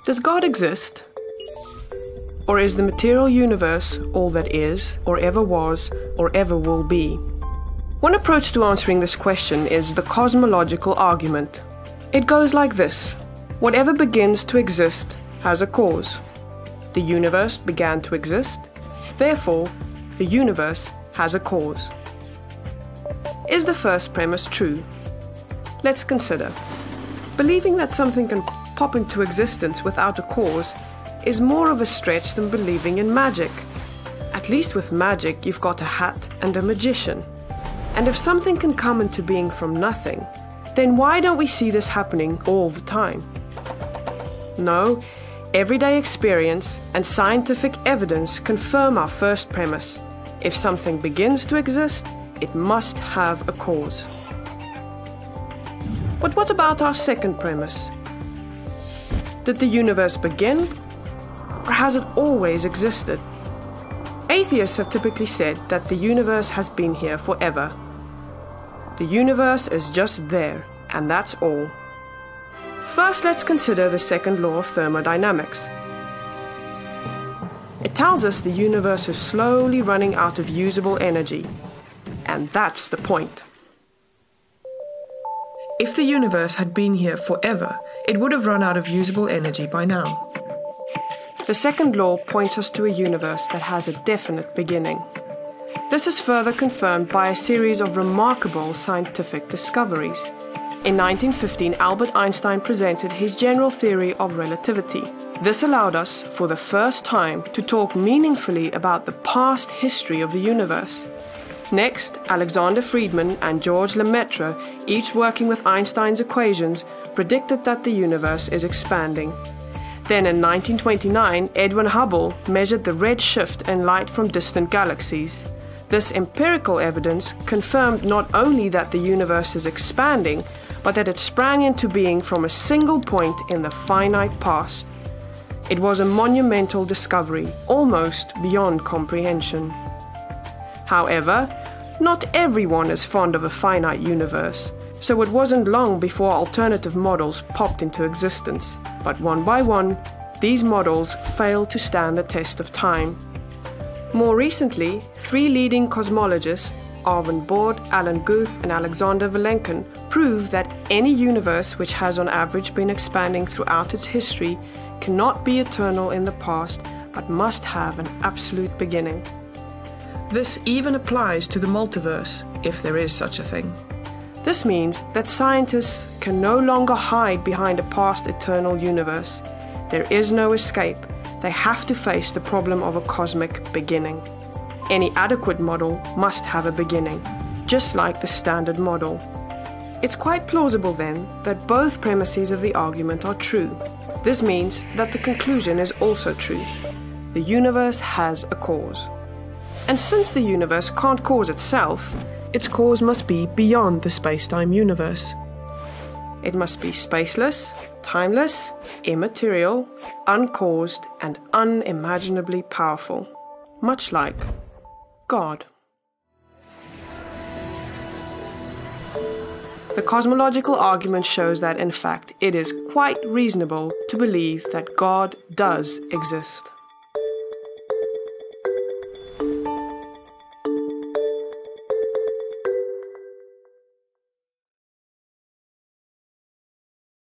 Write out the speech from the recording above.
Does God exist? Or is the material universe all that is, or ever was, or ever will be? One approach to answering this question is the cosmological argument. It goes like this: whatever begins to exist has a cause. The universe began to exist, therefore, the universe has a cause. Is the first premise true? Let's consider. Believing that something can pop into existence without a cause is more of a stretch than believing in magic. At least with magic, you've got a hat and a magician. And if something can come into being from nothing, then why don't we see this happening all the time? No, everyday experience and scientific evidence confirm our first premise. If something begins to exist, it must have a cause. But what about our second premise? Did the universe begin, or has it always existed? Atheists have typically said that the universe has been here forever. The universe is just there, and that's all. First, let's consider the second law of thermodynamics. It tells us the universe is slowly running out of usable energy, and that's the point. If the universe had been here forever, it would have run out of usable energy by now. The second law points us to a universe that has a definite beginning. This is further confirmed by a series of remarkable scientific discoveries. In 1915, Albert Einstein presented his general theory of relativity. This allowed us, for the first time, to talk meaningfully about the past history of the universe. Next, Alexander Friedmann and George Lemaitre, each working with Einstein's equations, predicted that the universe is expanding. Then in 1929, Edwin Hubble measured the red shift in light from distant galaxies. This empirical evidence confirmed not only that the universe is expanding, but that it sprang into being from a single point in the finite past. It was a monumental discovery, almost beyond comprehension. However, not everyone is fond of a finite universe, so it wasn't long before alternative models popped into existence. But one by one, these models failed to stand the test of time. More recently, three leading cosmologists, Arvin Bord, Alan Guth, and Alexander Vilenkin, prove that any universe which has on average been expanding throughout its history cannot be eternal in the past, but must have an absolute beginning. This even applies to the multiverse, if there is such a thing. This means that scientists can no longer hide behind a past eternal universe. There is no escape. They have to face the problem of a cosmic beginning. Any adequate model must have a beginning, just like the standard model. It's quite plausible then that both premises of the argument are true. This means that the conclusion is also true. The universe has a cause. And since the universe can't cause itself, its cause must be beyond the space-time universe. It must be spaceless, timeless, immaterial, uncaused, and unimaginably powerful, much like God. The cosmological argument shows that, in fact, it is quite reasonable to believe that God does exist.